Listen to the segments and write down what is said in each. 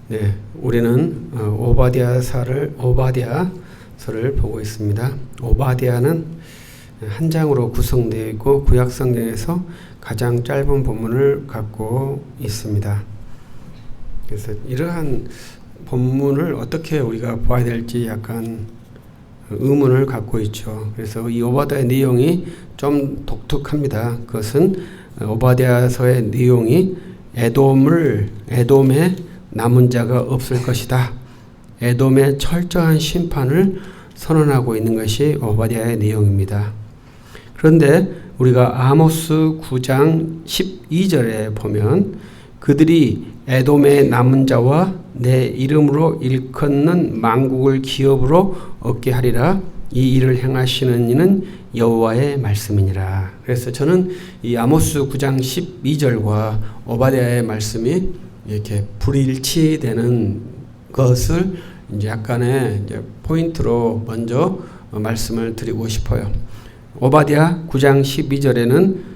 네, 우리는 오바댜서를 보고 있습니다. 오바댜는 한 장으로 구성되어 있고 구약 성경에서 가장 짧은 본문을 갖고 있습니다. 그래서 이러한 본문을 어떻게 우리가 봐야 될지 약간 의문을 갖고 있죠. 그래서 이 오바댜의 내용이 좀 독특합니다. 그것은 오바댜서의 내용이 에돔에 남은 자가 없을 것이다. 에돔의 철저한 심판을 선언하고 있는 것이 오바댜의 내용입니다. 그런데 우리가 아모스 9장 12절에 보면 그들이 에돔의 남은 자와 내 이름으로 일컫는 만국을 기업으로 얻게 하리라. 이 일을 행하시는 이는 여호와의 말씀이니라. 그래서 저는 이 아모스 9장 12절과 오바댜의 말씀이 이렇게 불일치되는 것을 이제 약간의 이제 포인트로 먼저 말씀을 드리고 싶어요. 오바댜 9장 12절에는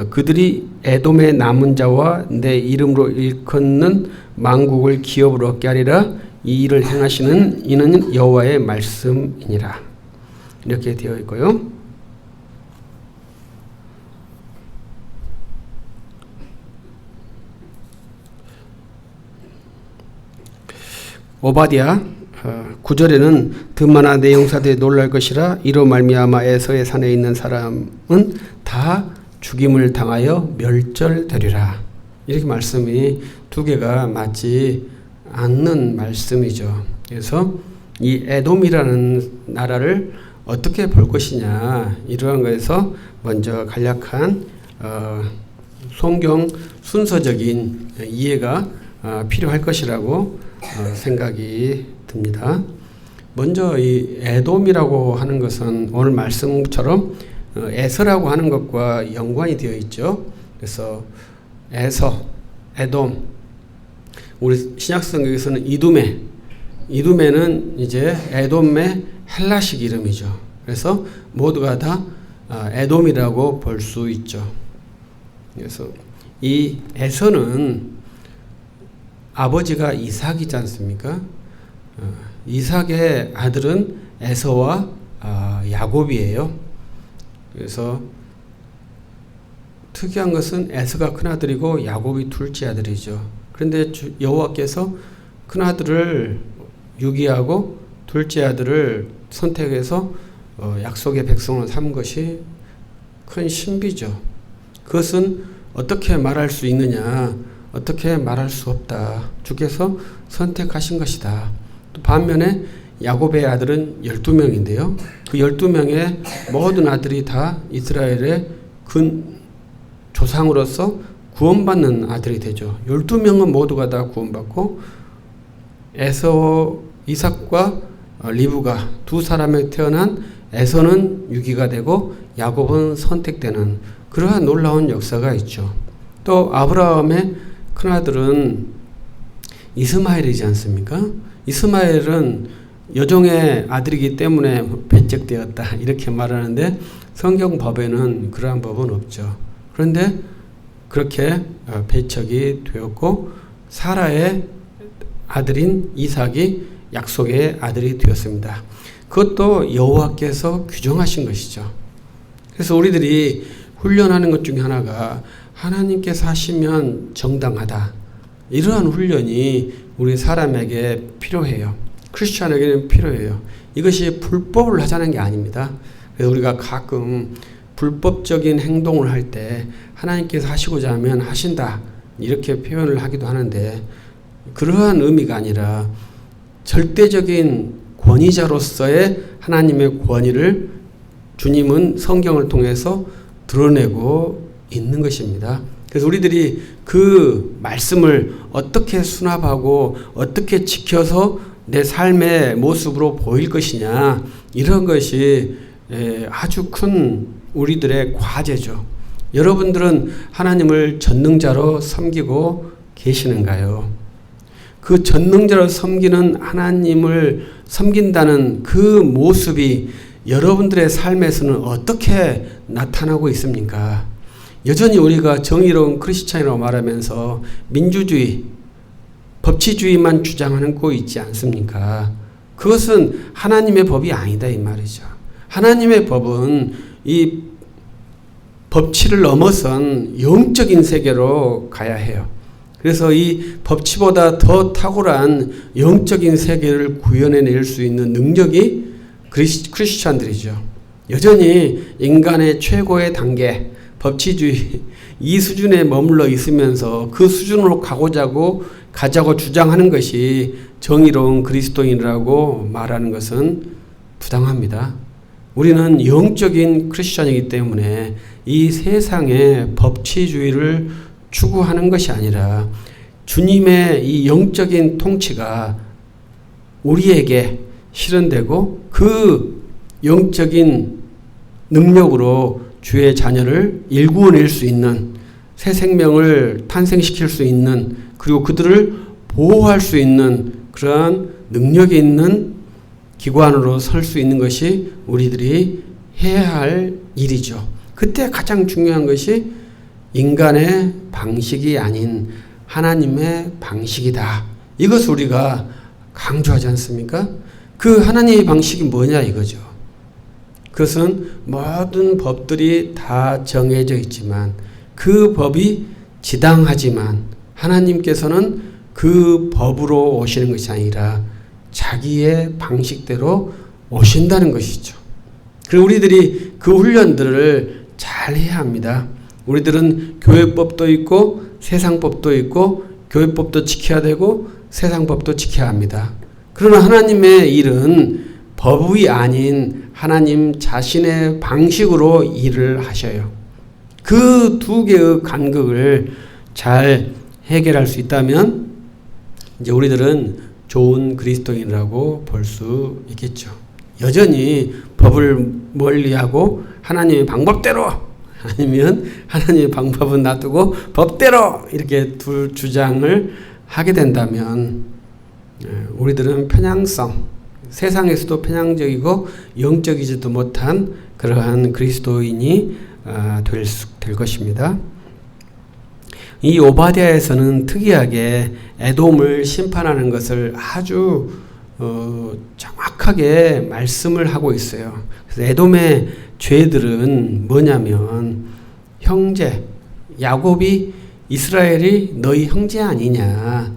그들이 에돔의 남은 자와 내 이름으로 일컫는 만국을 기업으로 얻게 하리라. 이 일을 행하시는 이는 여호와의 말씀이니라. 이렇게 되어 있고요. 오바댜 9절에는 드마나 내 용사들이 놀랄 것이라. 이로 말미암아 에서의 산에 있는 사람은 다 죽임을 당하여 멸절되리라. 이렇게 말씀이 두 개가 맞지 않는 말씀이죠. 그래서 이 에돔이라는 나라를 어떻게 볼 것이냐, 이러한 것에서 먼저 간략한 성경 순서적인 이해가 필요할 것이라고 생각이 듭니다. 먼저 이 에돔이라고 하는 것은 오늘 말씀처럼 에서라고 하는 것과 연관이 되어 있죠. 그래서 에서, 에돔, 우리 신약성경에서는 이두메는 이제 에돔의 헬라식 이름이죠. 그래서 모두가 다 에돔이라고 볼 수 있죠. 그래서 이 에서는 아버지가 이삭이지 않습니까? 이삭의 아들은 에서와 야곱이에요. 그래서 특이한 것은 에서가 큰아들이고 야곱이 둘째 아들이죠. 그런데 여호와께서 큰아들을 유기하고 둘째 아들을 선택해서 약속의 백성을 삼은 것이 큰 신비죠. 그것은 어떻게 말할 수 있느냐, 어떻게 말할 수 없다. 주께서 선택하신 것이다. 또 반면에 야곱의 아들은 12명인데요. 그 12명의 모든 아들이 다 이스라엘의 근 조상으로서 구원받는 아들이 되죠. 12명은 모두가 다 구원받고 에서, 이삭과 리브가 두 사람에 태어난 에서는 유기가 되고 야곱은 선택되는 그러한 놀라운 역사가 있죠. 또 아브라함의 큰아들은 이스마엘이지 않습니까? 이스마엘은 여종의 아들이기 때문에 배척되었다 이렇게 말하는데 성경 법에는 그러한 법은 없죠. 그런데 그렇게 배척이 되었고 사라의 아들인 이삭이 약속의 아들이 되었습니다. 그것도 여호와께서 규정하신 것이죠. 그래서 우리들이 훈련하는 것 중에 하나가 하나님께서 하시면 정당하다. 이러한 훈련이 우리 사람에게 필요해요. 크리스찬에게는 필요해요. 이것이 불법을 하자는 게 아닙니다. 그래서 우리가 가끔 불법적인 행동을 할 때 하나님께서 하시고자 하면 하신다 이렇게 표현을 하기도 하는데 그러한 의미가 아니라 절대적인 권위자로서의 하나님의 권위를 주님은 성경을 통해서 드러내고 있는 것입니다. 그래서 우리들이 그 말씀을 어떻게 수납하고 어떻게 지켜서 내 삶의 모습으로 보일 것이냐, 이런 것이 아주 큰 우리들의 과제죠. 여러분들은 하나님을 전능자로 섬기고 계시는가요? 그 전능자로 섬기는 하나님을 섬긴다는 그 모습이 여러분들의 삶에서는 어떻게 나타나고 있습니까? 여전히 우리가 정의로운 크리스찬이라고 말하면서 민주주의, 법치주의만 주장하는 거 있지 않습니까? 그것은 하나님의 법이 아니다 이 말이죠. 하나님의 법은 이 법치를 넘어선 영적인 세계로 가야 해요. 그래서 이 법치보다 더 탁월한 영적인 세계를 구현해낼 수 있는 능력이 크리스찬들이죠. 여전히 인간의 최고의 단계, 법치주의 이 수준에 머물러 있으면서 그 수준으로 가자고 주장하는 것이 정의로운 그리스도인이라고 말하는 것은 부당합니다. 우리는 영적인 크리스찬이기 때문에 이 세상의 법치주의를 추구하는 것이 아니라 주님의 이 영적인 통치가 우리에게 실현되고 그 영적인 능력으로 주의 자녀를 일구어낼 수 있는 새 생명을 탄생시킬 수 있는 그리고 그들을 보호할 수 있는 그러한 능력이 있는 기관으로 설 수 있는 것이 우리들이 해야 할 일이죠. 그때 가장 중요한 것이 인간의 방식이 아닌 하나님의 방식이다. 이것을 우리가 강조하지 않습니까? 그 하나님의 방식이 뭐냐 이거죠. 그것은 모든 법들이 다 정해져 있지만 그 법이 지당하지만 하나님께서는 그 법으로 오시는 것이 아니라 자기의 방식대로 오신다는 것이죠. 그리고 우리들이 그 훈련들을 잘 해야 합니다. 우리들은 교회법도 있고 세상법도 있고 교회법도 지켜야 되고 세상법도 지켜야 합니다. 그러나 하나님의 일은 법이 아닌 하나님 자신의 방식으로 일을 하셔요. 그 두 개의 간극을 잘 해결할 수 있다면 이제 우리들은 좋은 그리스도인이라고 볼 수 있겠죠. 여전히 법을 멀리하고 하나님의 방법대로 아니면 하나님의 방법은 놔두고 법대로 이렇게 둘 주장을 하게 된다면 우리들은 편향성, 세상에서도 편향적이고 영적이지도 못한 그러한 그리스도인이 될 것입니다. 이 오바댜에서는 특이하게 에돔을 심판하는 것을 아주 정확하게 말씀을 하고 있어요. 그래서 에돔의 죄들은 뭐냐면 형제, 야곱이 이스라엘이 너희 형제 아니냐.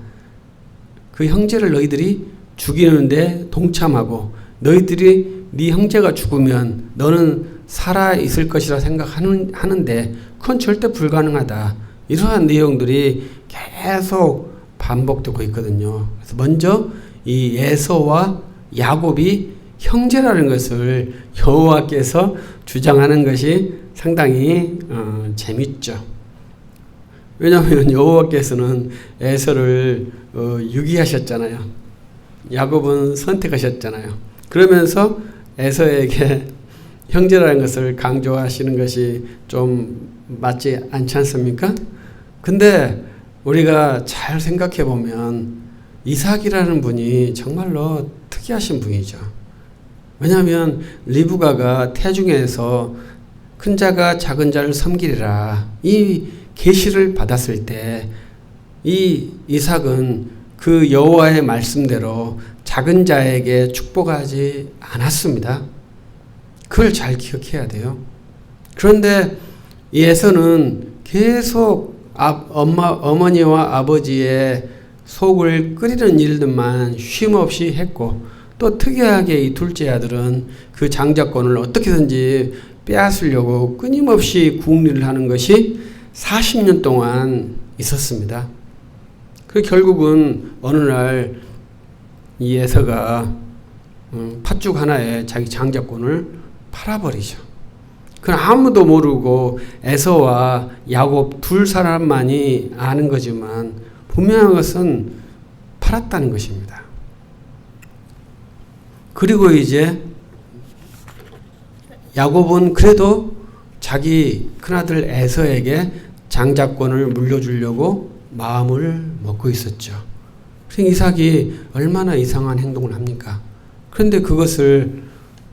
그 형제를 너희들이 죽이는데 동참하고 너희들이 네 형제가 죽으면 너는 살아 있을 것이라 생각하는데 그건 절대 불가능하다. 이러한 내용들이 계속 반복되고 있거든요. 그래서 먼저 이 에서와 야곱이 형제라는 것을 여호와께서 주장하는 것이 상당히 재밌죠. 왜냐하면 여호와께서는 에서를 유기하셨잖아요. 야곱은 선택하셨잖아요. 그러면서 에서에게 형제라는 것을 강조하시는 것이 좀 맞지 않지 않습니까? 근데 우리가 잘 생각해 보면 이삭이라는 분이 정말로 특이하신 분이죠. 왜냐하면 리브가가 태중에서 큰 자가 작은 자를 섬기리라 이 계시를 받았을 때 이 이삭은 그 여호와의 말씀대로 작은 자에게 축복하지 않았습니다. 그걸 잘 기억해야 돼요. 그런데 이 에서는 계속 어머니와 아버지의 속을 끓이는 일들만 쉼없이 했고 또 특이하게 이 둘째 아들은 그 장자권을 어떻게든지 빼앗으려고 끊임없이 궁리를 하는 것이 40년 동안 있었습니다. 그 결국은 어느 날 이 에서가 팥죽 하나에 자기 장자권을 팔아버리죠. 그건 아무도 모르고 에서와 야곱 둘 사람만이 아는 거지만 분명한 것은 팔았다는 것입니다. 그리고 이제 야곱은 그래도 자기 큰아들 에서에게 장자권을 물려주려고 마음을 먹고 있었죠. 그러니까 이삭이 얼마나 이상한 행동을 합니까? 그런데 그것을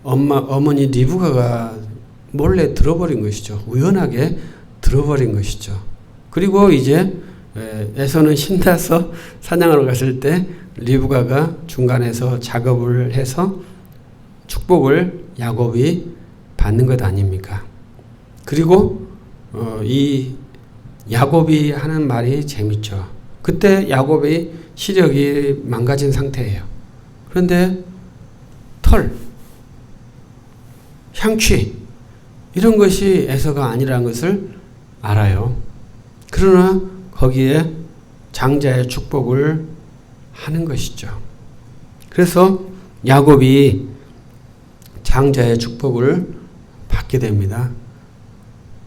어머니 리브가가 몰래 들어버린 것이죠. 우연하게 들어버린 것이죠. 그리고 이제 에서는 신나서 사냥하러 갔을 때 리브가가 중간에서 작업을 해서 축복을 야곱이 받는 것 아닙니까? 그리고 이 야곱이 하는 말이 재밌죠. 그때 야곱의 시력이 망가진 상태예요. 그런데 털, 향취 이런 것이 에서가 아니라는 것을 알아요. 그러나 거기에 장자의 축복을 하는 것이죠. 그래서 야곱이 장자의 축복을 받게 됩니다.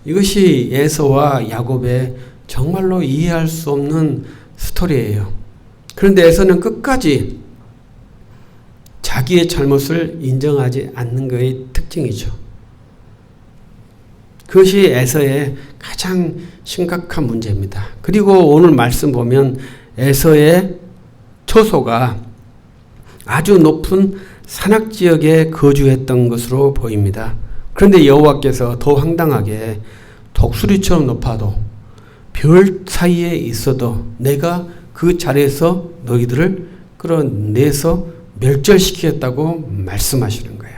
이것이 에서와 야곱의 정말로 이해할 수 없는 스토리예요. 그런데 에서는 끝까지 자기의 잘못을 인정하지 않는 것의 특징이죠. 그것이 에서의 가장 심각한 문제입니다. 그리고 오늘 말씀 보면 에서의 처소가 아주 높은 산악지역에 거주했던 것으로 보입니다. 그런데 여호와께서 더 황당하게 독수리처럼 높아도 별 사이에 있어도 내가 그 자리에서 너희들을 끌어내서 멸절시키겠다고 말씀하시는 거예요.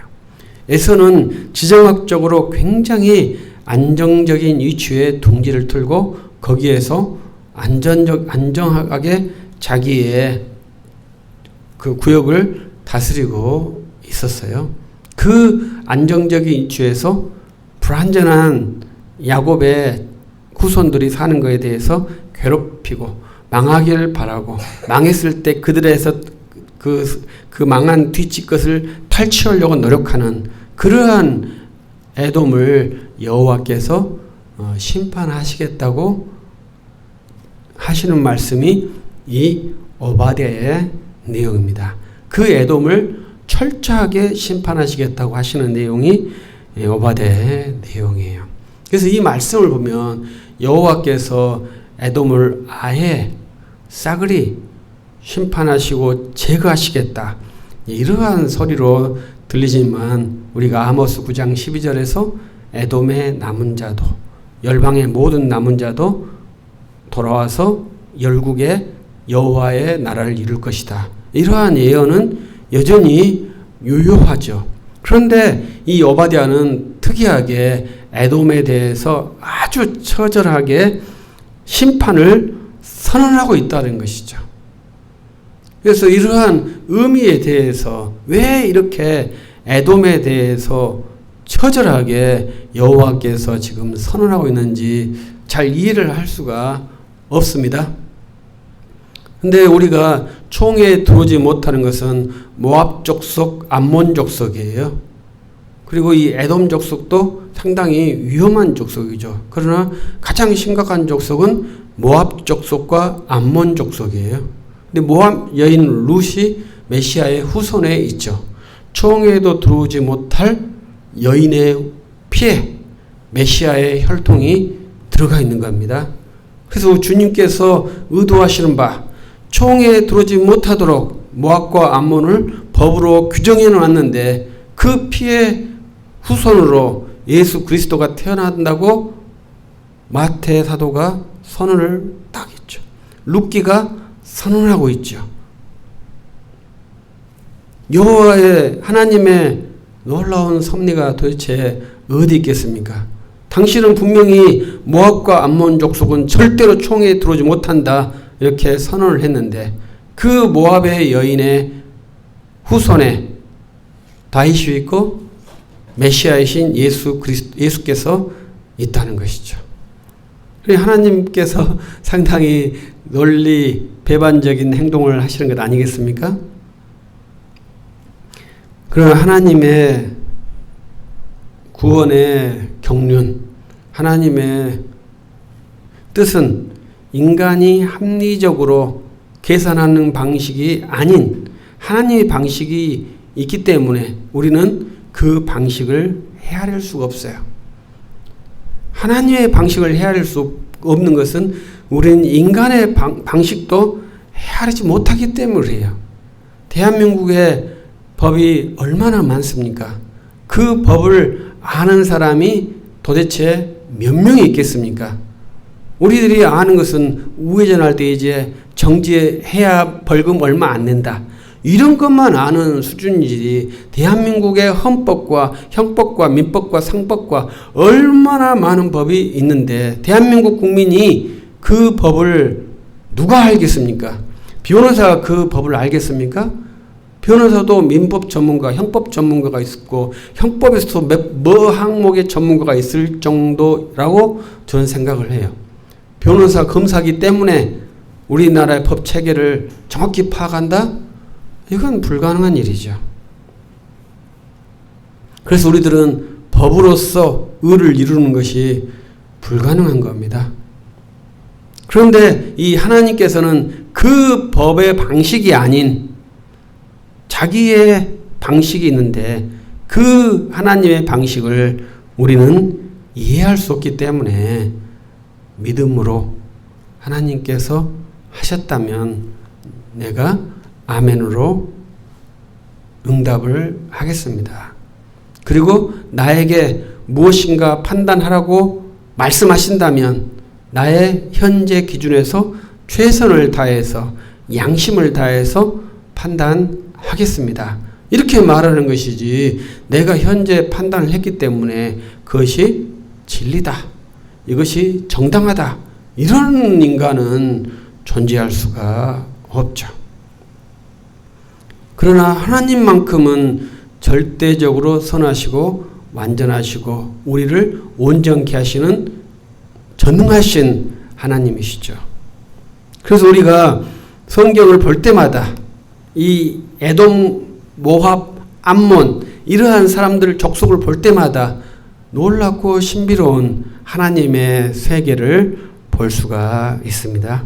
에서는 지정학적으로 굉장히 안정적인 위치에 둥지를 틀고 거기에서 안정하게 자기의 그 구역을 다스리고 있었어요. 그 안정적인 위치에서 불완전한 야곱의 후손들이 사는 것에 대해서 괴롭히고 망하기를 바라고 망했을 때 그들에서 그 망한 뒤집것을 탈취하려고 노력하는 그러한 에돔을 여호와께서 심판하시겠다고 하시는 말씀이 이 오바댜의 내용입니다. 그 에돔을 철저하게 심판하시겠다고 하시는 내용이 오바댜의 내용이에요. 그래서 이 말씀을 보면 여호와께서 에돔을 아예 싸그리 심판하시고 제거하시겠다 이러한 소리로 들리지만 우리가 아모스 9장 12절에서 에돔의 남은 자도 열방의 모든 남은 자도 돌아와서 열국의 여호와의 나라를 이룰 것이다. 이러한 예언은 여전히 유효하죠. 그런데 이 오바댜는 특이하게 에돔에 대해서 아주 처절하게 심판을 선언하고 있다는 것이죠. 그래서 이러한 의미에 대해서 왜 이렇게 에돔에 대해서 처절하게 여호와께서 지금 선언하고 있는지 잘 이해를 할 수가 없습니다. 근데 우리가 총에 들어오지 못하는 것은 모압 족속, 암몬 족속이에요. 그리고 이 에돔 족속도 상당히 위험한 족속이죠. 그러나 가장 심각한 족속은 모압 족속과 암몬 족속이에요. 근데 모압 여인 룻이 메시아의 후손에 있죠. 총에도 들어오지 못할 여인의 피에 메시아의 혈통이 들어가 있는 겁니다. 그래서 주님께서 의도하시는 바 총에 들어오지 못하도록 모압과 암몬을 법으로 규정해 놓았는데 그 피의 후손으로 예수 그리스도가 태어난다고 마태 사도가 선언을 딱 했죠. 룻기가 선언하고 있죠. 여호와의 하나님의 놀라운 섭리가 도대체 어디 있겠습니까? 당신은 분명히 모압과 암몬 족속은 절대로 총에 들어오지 못한다 이렇게 선언을 했는데 그 모압의 여인의 후손에 다윗이 있고 메시아이신 예수께서 있다는 것이죠. 하나님께서 상당히 논리 배반적인 행동을 하시는 것 아니겠습니까? 그러나 하나님의 구원의 경륜, 하나님의 뜻은 인간이 합리적으로 계산하는 방식이 아닌 하나님의 방식이 있기 때문에 우리는 그 방식을 헤아릴 수가 없어요. 하나님의 방식을 헤아릴 수 없는 것은 우리는 인간의 방식도 헤아리지 못하기 때문이에요. 대한민국의 법이 얼마나 많습니까? 그 법을 아는 사람이 도대체 몇 명이 있겠습니까? 우리들이 아는 것은 우회전할 때 이제 정지해야 벌금 얼마 안 낸다. 이런 것만 아는 수준이지 대한민국의 헌법과 형법과 민법과 상법과 얼마나 많은 법이 있는데 대한민국 국민이 그 법을 누가 알겠습니까? 변호사가 그 법을 알겠습니까? 변호사도 민법 전문가, 형법 전문가가 있었고 형법에서도 뭐 항목의 전문가가 있을 정도라고 저는 생각을 해요. 변호사, 검사기 때문에 우리나라의 법 체계를 정확히 파악한다? 이건 불가능한 일이죠. 그래서 우리들은 법으로서 의를 이루는 것이 불가능한 겁니다. 그런데 이 하나님께서는 그 법의 방식이 아닌 자기의 방식이 있는데 그 하나님의 방식을 우리는 이해할 수 없기 때문에 믿음으로 하나님께서 하셨다면 내가 아멘으로 응답을 하겠습니다. 그리고 나에게 무엇인가 판단하라고 말씀하신다면 나의 현재 기준에서 최선을 다해서 양심을 다해서 판단하겠습니다. 이렇게 말하는 것이지 내가 현재 판단을 했기 때문에 그것이 진리다. 이것이 정당하다. 이런 인간은 존재할 수가 없죠. 그러나 하나님만큼은 절대적으로 선하시고 완전하시고 우리를 온전케 하시는 전능하신 하나님이시죠. 그래서 우리가 성경을 볼 때마다 이 에돔, 모압, 암몬 이러한 사람들 족속을 볼 때마다 놀랍고 신비로운 하나님의 세계를 볼 수가 있습니다.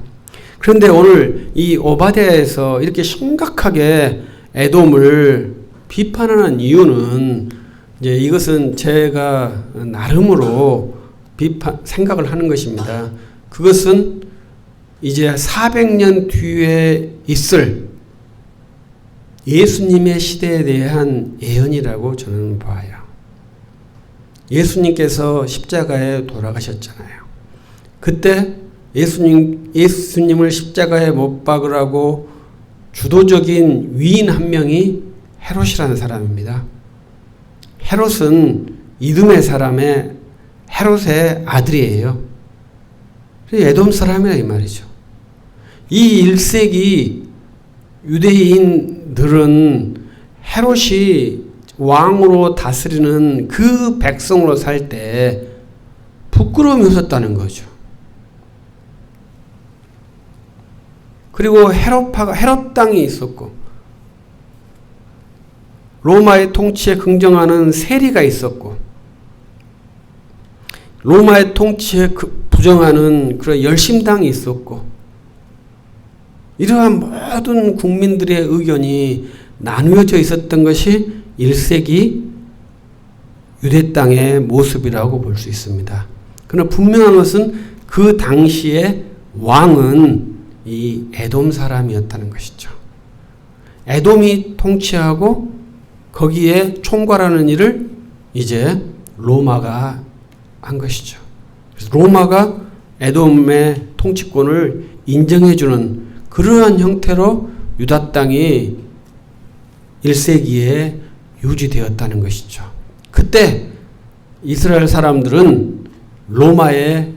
그런데 오늘 이 오바댜에서 이렇게 심각하게 에돔을 비판하는 이유는 이제 이것은 제가 나름으로 생각을 하는 것입니다. 그것은 이제 400년 뒤에 있을 예수님의 시대에 대한 예언이라고 저는 봐요. 예수님께서 십자가에 돌아가셨잖아요. 그때 예수님을 십자가에 못 박으라고 주도적인 위인 한 명이 헤롯이라는 사람입니다. 헤롯은 이듬의 사람의 헤롯의 아들이에요. 에돔 사람이라 이 말이죠. 이 1세기 유대인들은 헤롯이 왕으로 다스리는 그 백성으로 살 때 부끄러움이 없었다는 거죠. 그리고 헤롯 땅이 있었고 로마의 통치에 긍정하는 세리가 있었고 로마의 통치에 부정하는 그런 열심당이 있었고 이러한 모든 국민들의 의견이 나누어져 있었던 것이 1세기 유대 땅의 모습이라고 볼 수 있습니다. 그러나 분명한 것은 그 당시의 왕은 이 에돔 사람이었다는 것이죠. 에돔이 통치하고 거기에 총괄하는 일을 이제 로마가 한 것이죠. 그래서 로마가 에돔의 통치권을 인정해주는 그러한 형태로 유다 땅이 1세기에 유지되었다는 것이죠. 그때 이스라엘 사람들은 로마를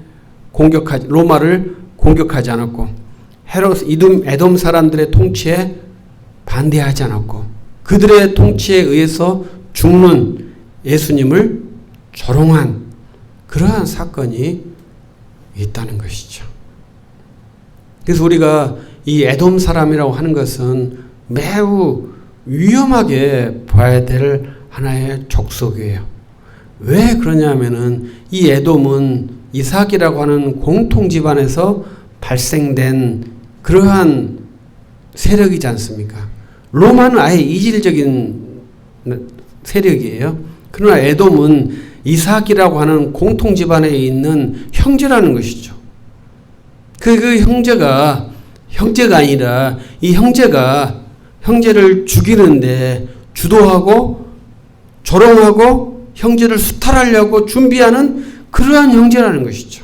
공격하지 않았고 에돔 사람들의 통치에 반대하지 않았고 그들의 통치에 의해서 죽는 예수님을 조롱한 그러한 사건이 있다는 것이죠. 그래서 우리가 이 에돔 사람이라고 하는 것은 매우 위험하게 봐야 될 하나의 족속이에요. 왜 그러냐면은 이 에돔은 이삭이라고 하는 공통 집안에서 발생된 그러한 세력이지 않습니까? 로마는 아예 이질적인 세력이에요. 그러나 에돔은 이삭이라고 하는 공통 집안에 있는 형제라는 것이죠. 그 형제가 아니라 이 형제가 형제를 죽이는데 주도하고 조롱하고 형제를 수탈하려고 준비하는 그러한 형제라는 것이죠.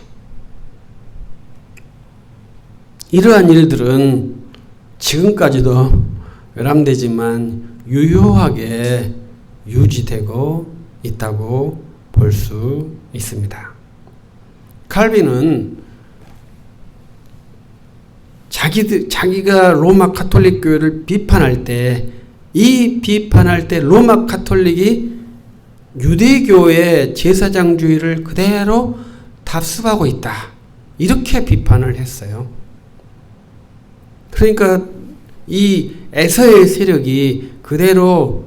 이러한 일들은 지금까지도 외람되지만 유효하게 유지되고 있다고 볼 수 있습니다. 칼빈은 자기가 로마 가톨릭 교회를 비판할 때 로마 가톨릭이 유대교의 제사장주의를 그대로 답습하고 있다. 이렇게 비판을 했어요. 그러니까 이 에서의 세력이 그대로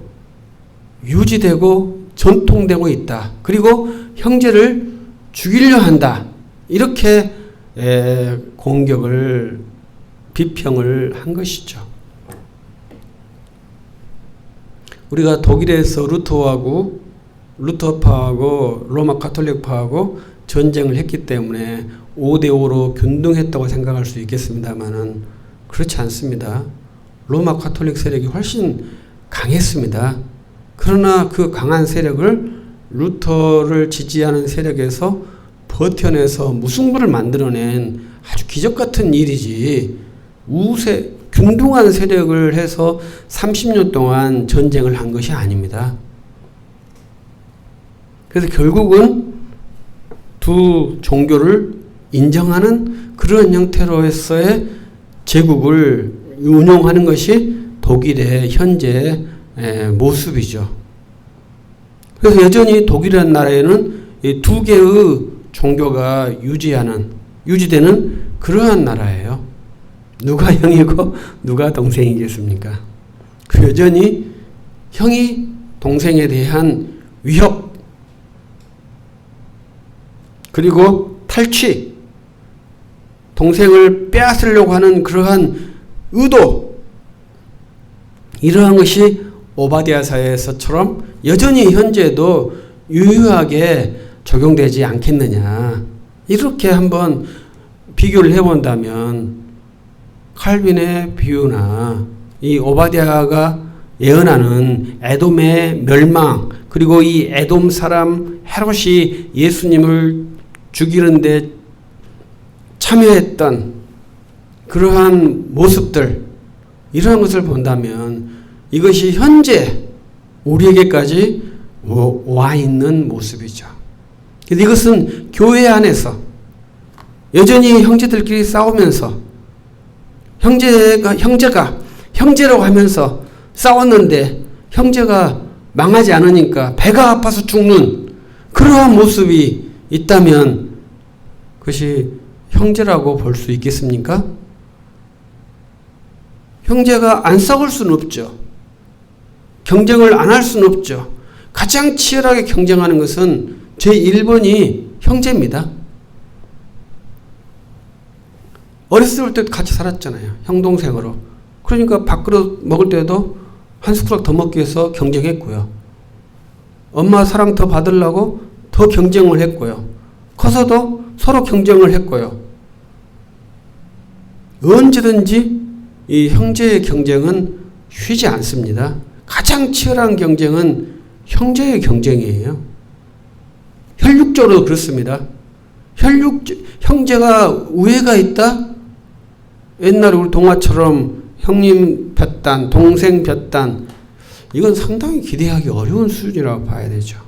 유지되고 전통되고 있다. 그리고 형제를 죽이려 한다. 이렇게 비평을 한 것이죠. 우리가 독일에서 루터파하고 로마 가톨릭파하고 전쟁을 했기 때문에 5대5로 균등했다고 생각할 수 있겠습니다만은 그렇지 않습니다. 로마 가톨릭 세력이 훨씬 강했습니다. 그러나 그 강한 세력을 루터를 지지하는 세력에서 버텨내서 무승부를 만들어낸 아주 기적같은 일이지, 균등한 세력을 해서 30년 동안 전쟁을 한 것이 아닙니다. 그래서 결국은 두 종교를 인정하는 그런 형태로서의 제국을 운영하는 것이 독일의 현재 모습이죠. 그래서 여전히 독일이라는 나라에는 이 두 개의 종교가 유지되는 그러한 나라예요. 누가 형이고 누가 동생이겠습니까? 여전히 형이 동생에 대한 위협, 그리고 탈취, 동생을 빼앗으려고 하는 그러한 의도, 이러한 것이 오바댜 사회에서처럼 여전히 현재도 유효하게 적용되지 않겠느냐. 이렇게 한번 비교를 해본다면 칼빈의 비유나 이 오바댜가 예언하는 에돔의 멸망, 그리고 이 에돔 사람 헤롯이 예수님을 죽이는데 참여했던 그러한 모습들, 이러한 것을 본다면 이것이 현재 우리에게까지 와 있는 모습이죠. 이것은 교회 안에서 여전히 형제들끼리 싸우면서 형제가 형제라고 하면서 싸웠는데 형제가 망하지 않으니까 배가 아파서 죽는 그러한 모습이 있다면 그것이 형제라고 볼 수 있겠습니까? 형제가 안 싸울 수는 없죠. 경쟁을 안 할 수는 없죠. 가장 치열하게 경쟁하는 것은 제1번이 형제입니다. 어렸을 때 같이 살았잖아요. 형 동생으로. 그러니까 밥그릇 먹을 때도 한 숟가락 더 먹기 위해서 경쟁했고요. 엄마 사랑 더 받으려고 더 경쟁을 했고요. 커서도 서로 경쟁을 했고요. 언제든지 이 형제의 경쟁은 쉬지 않습니다. 가장 치열한 경쟁은 형제의 경쟁이에요. 혈육적으로 그렇습니다. 형제가 우애가 있다? 옛날에 우리 동화처럼 형님 볕단, 동생 볕단, 이건 상당히 기대하기 어려운 수준이라고 봐야 되죠.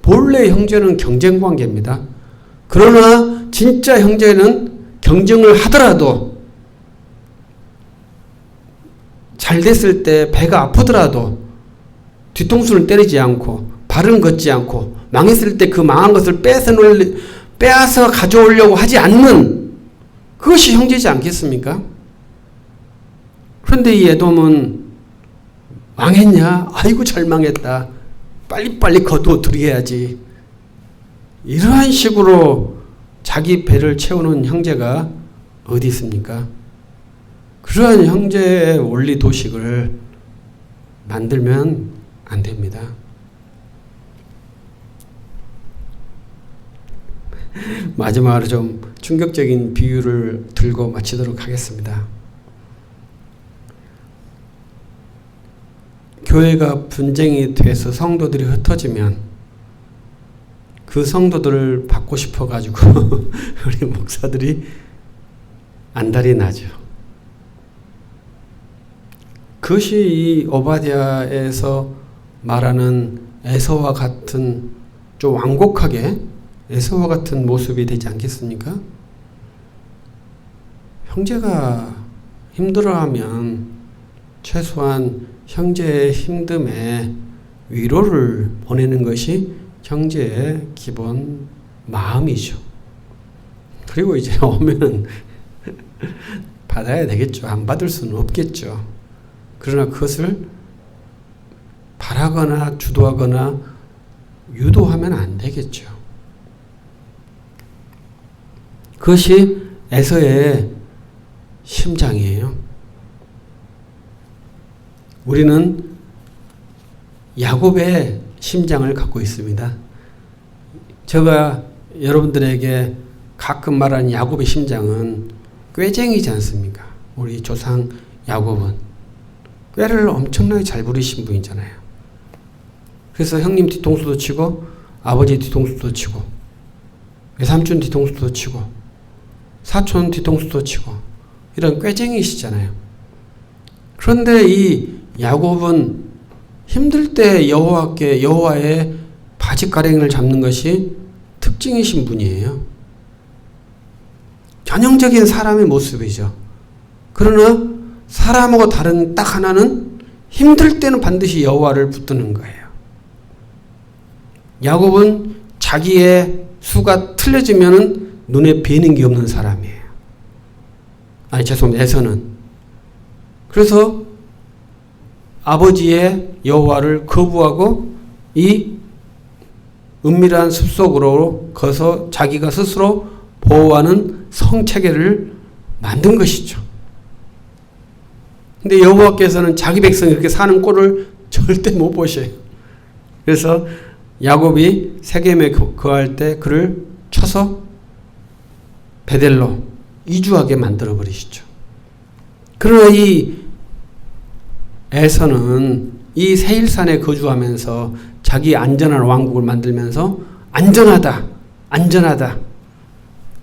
본래 형제는 경쟁 관계입니다. 그러나 진짜 형제는 경쟁을 하더라도 잘 됐을 때 배가 아프더라도 뒤통수를 때리지 않고 발은 걷지 않고 망했을 때 그 망한 것을 빼앗아 가져오려고 하지 않는 그것이 형제지 않겠습니까? 그런데 이 에돔은 망했냐? 아이고 잘 망했다. 빨리빨리 거두어드려야지. 이러한 식으로 자기 배를 채우는 형제가 어디 있습니까? 그러한 형제의 원리 도식을 만들면 안 됩니다. 마지막으로 좀 충격적인 비유를 들고 마치도록 하겠습니다. 교회가 분쟁이 돼서 성도들이 흩어지면 그 성도들을 받고 싶어가지고 우리 목사들이 안달이 나죠. 그것이 이 오바댜에서 말하는 에서와 같은, 좀 완곡하게 에서와 같은 모습이 되지 않겠습니까? 형제가 힘들어하면 최소한 형제의 힘듦에 위로를 보내는 것이 형제의 기본 마음이죠. 그리고 이제 오면은 받아야 되겠죠. 안 받을 수는 없겠죠. 그러나 그것을 바라거나 주도하거나 유도하면 안 되겠죠. 그것이 에서의 심장이에요. 우리는 야곱의 심장을 갖고 있습니다. 제가 여러분들에게 가끔 말하는 야곱의 심장은 꾀쟁이지 않습니까? 우리 조상 야곱은 꾀를 엄청나게 잘 부리신 분이잖아요. 그래서 형님 뒤통수도 치고 아버지 뒤통수도 치고 외삼촌 뒤통수도 치고 사촌 뒤통수도 치고 이런 꾀쟁이시잖아요. 그런데 이 야곱은 힘들 때 여호와의 바짓가랭이를 잡는 것이 특징이신 분이에요. 전형적인 사람의 모습이죠. 그러나 사람하고 다른 딱 하나는 힘들 때는 반드시 여호와를 붙드는 거예요. 야곱은 자기의 수가 틀려지면은 눈에 뵈는 게 없는 사람이에요. 죄송합니다. 에서는. 그래서 아버지의 여호와를 거부하고 이 은밀한 숲속으로 거서 자기가 스스로 보호하는 성체계를 만든 것이죠. 근데 여호와께서는 자기 백성이 그렇게 사는 꼴을 절대 못 보셔요. 그래서 야곱이 세겜에 거할 때 그를 쳐서 베델로 이주하게 만들어 버리시죠. 그러나 이 에서는 이 세일산에 거주하면서 자기 안전한 왕국을 만들면서 안전하다.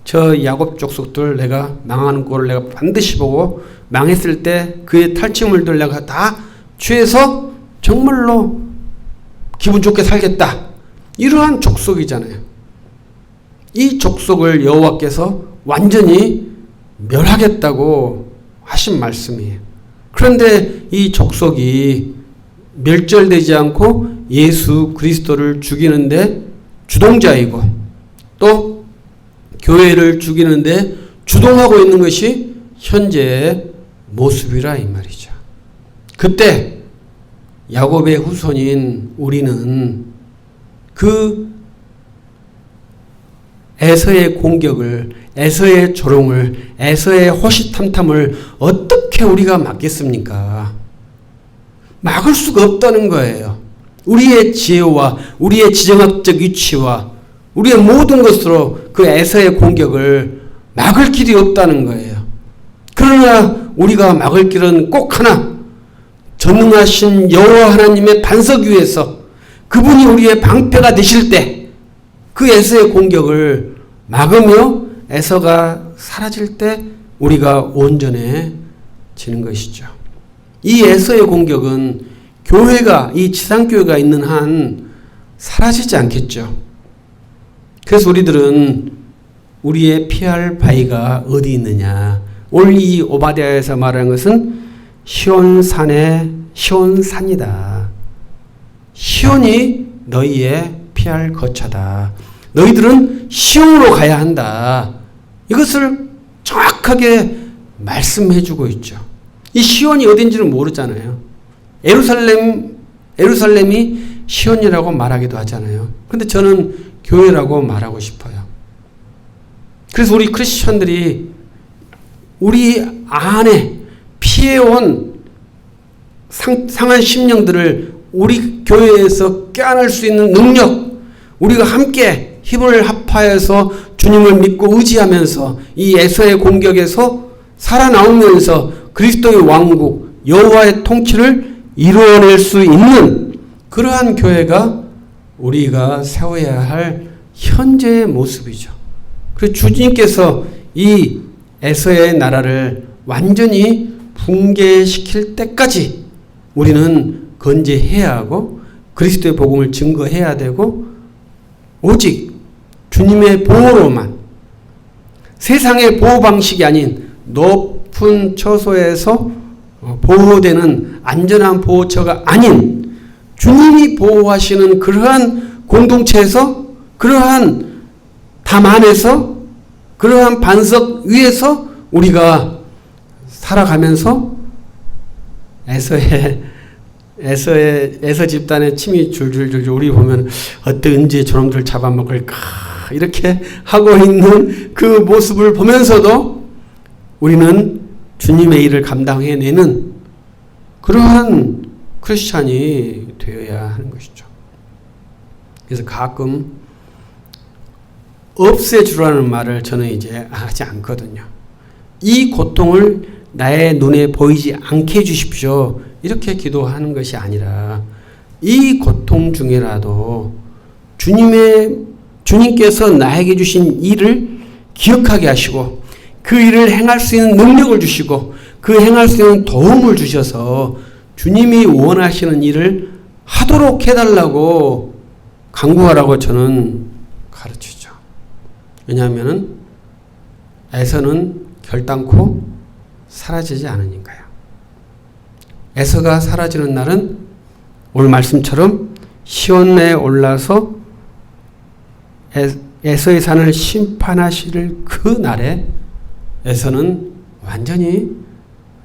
저 야곱 족속들 내가 망하는 꼴을 내가 반드시 보고 망했을 때 그의 탈취물들 내가 다 취해서 정말로 기분 좋게 살겠다. 이러한 족속이잖아요. 이 족속을 여호와께서 완전히 멸하겠다고 하신 말씀이에요. 그런데 이 족속이 멸절되지 않고 예수 그리스도를 죽이는데 주동자이고 또 교회를 죽이는데 주동하고 있는 것이 현재의 모습이라 이 말이죠. 그때 야곱의 후손인 우리는 그 에서의 공격을, 에서의 조롱을, 에서의 호시탐탐을 어떻게 우리가 막겠습니까? 막을 수가 없다는 거예요. 우리의 지혜와 우리의 지정학적 위치와 우리의 모든 것으로 그 에서의 공격을 막을 길이 없다는 거예요. 그러나 우리가 막을 길은 꼭 하나, 전능하신 여호와 하나님의 반석 위에서 그분이 우리의 방패가 되실 때 그 에서의 공격을 막으며 에서가 사라질 때 우리가 온전해지는 것이죠. 이 에서의 공격은 교회가, 이 지상교회가 있는 한 사라지지 않겠죠. 그래서 우리들은 우리의 피할 바위가 어디 있느냐. 오늘 이 오바댜에서 말하는 것은 시온산이다. 시온이 너희의 피할 거처다. 너희들은 시온으로 가야 한다. 이것을 정확하게 말씀해 주고 있죠. 이 시온이 어딘지는 모르잖아요. 예루살렘이 시온이라고 말하기도 하잖아요. 근데 저는 교회라고 말하고 싶어요. 그래서 우리 크리스천들이 우리 안에 피해온 상한 심령들을 우리 교회에서 껴안을 수 있는 능력, 우리가 함께 힘을 합하여서 주님을 믿고 의지하면서 이 에서의 공격에서 살아나오면서 그리스도의 왕국, 여호와의 통치를 이루어낼 수 있는 그러한 교회가 우리가 세워야 할 현재의 모습이죠. 그래서 주님께서 이 에서의 나라를 완전히 붕괴시킬 때까지 우리는 건재해야 하고 그리스도의 복음을 증거해야 되고 오직 주님의 보호로만 세상의 보호 방식이 아닌 높은 처소에서 보호되는 안전한 보호처가 아닌 주님이 보호하시는 그러한 공동체에서 그러한 담 안에서 그러한 반석 위에서 우리가 살아가면서 에서 집단의 침이 줄줄줄줄 우리 보면 언제 저놈들 잡아먹을까 이렇게 하고 있는 그 모습을 보면서도 우리는 주님의 일을 감당해내는 그러한 크리스찬이 되어야 하는 것이죠. 그래서 가끔 없애주라는 말을 저는 이제 하지 않거든요. 이 고통을 나의 눈에 보이지 않게 해주십시오. 이렇게 기도하는 것이 아니라 이 고통 중에라도 주님께서 나에게 주신 일을 기억하게 하시고 그 일을 행할 수 있는 능력을 주시고 그 행할 수 있는 도움을 주셔서 주님이 원하시는 일을 하도록 해달라고 간구하라고 저는 가르치죠. 왜냐하면 에서는 결단코 사라지지 않으니까요. 에서가 사라지는 날은 오늘 말씀처럼 시온에 올라서 에서의 산을 심판하실 그 날에 에서는 완전히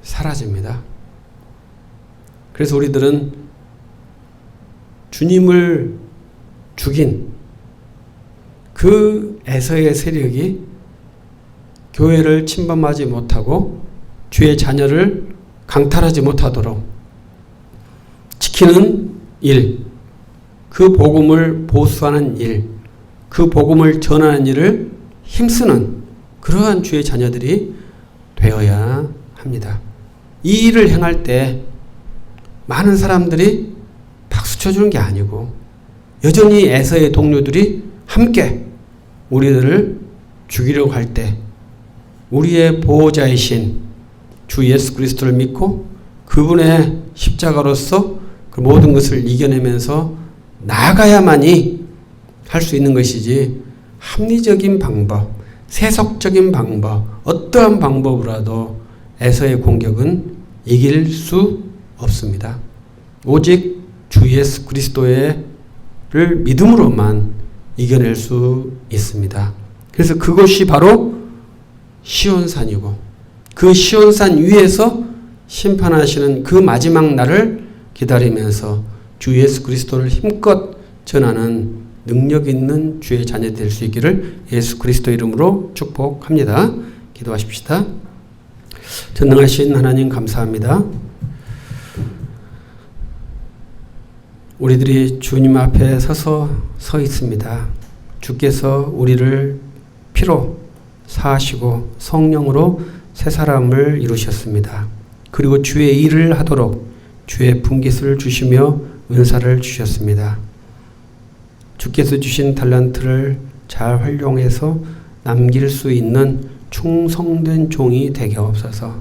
사라집니다. 그래서 우리들은 주님을 죽인 그 에서의 세력이 교회를 침범하지 못하고 주의 자녀를 강탈하지 못하도록 지키는 일, 그 복음을 보수하는 일, 그 복음을 전하는 일을 힘쓰는 그러한 주의 자녀들이 되어야 합니다. 이 일을 행할 때 많은 사람들이 박수 쳐주는 게 아니고 여전히 에서의 동료들이 함께 우리들을 죽이려고 할 때 우리의 보호자이신 주 예수 그리스도를 믿고 그분의 십자가로서 그 모든 것을 이겨내면서 나아가야만이 할 수 있는 것이지 합리적인 방법, 세속적인 방법, 어떠한 방법으로라도 에서의 공격은 이길 수 없습니다. 오직 주 예수 그리스도를 믿음으로만 이겨낼 수 있습니다. 그래서 그것이 바로 시온산이고 그 시온산 위에서 심판하시는 그 마지막 날을 기다리면서 주 예수 그리스도를 힘껏 전하는 능력 있는 주의 자녀 될 수 있기를 예수 그리스도 이름으로 축복합니다. 기도하십시다. 전능하신 하나님 감사합니다. 우리들이 주님 앞에 서 있습니다. 주께서 우리를 피로 사하시고 성령으로 새 사람을 이루셨습니다. 그리고 주의 일을 하도록 주의 분깃을 주시며 은사를 주셨습니다. 주께서 주신 달란트를 잘 활용해서 남길 수 있는 충성된 종이 되게 없어서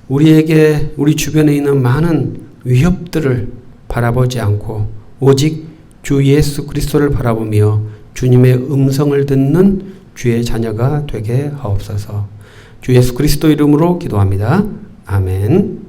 우리 주변에 있는 많은 위협들을 바라보지 않고 오직 주 예수 그리스도를 바라보며 주님의 음성을 듣는 주의 자녀가 되게 하옵소서. 주 예수 그리스도 이름으로 기도합니다. 아멘.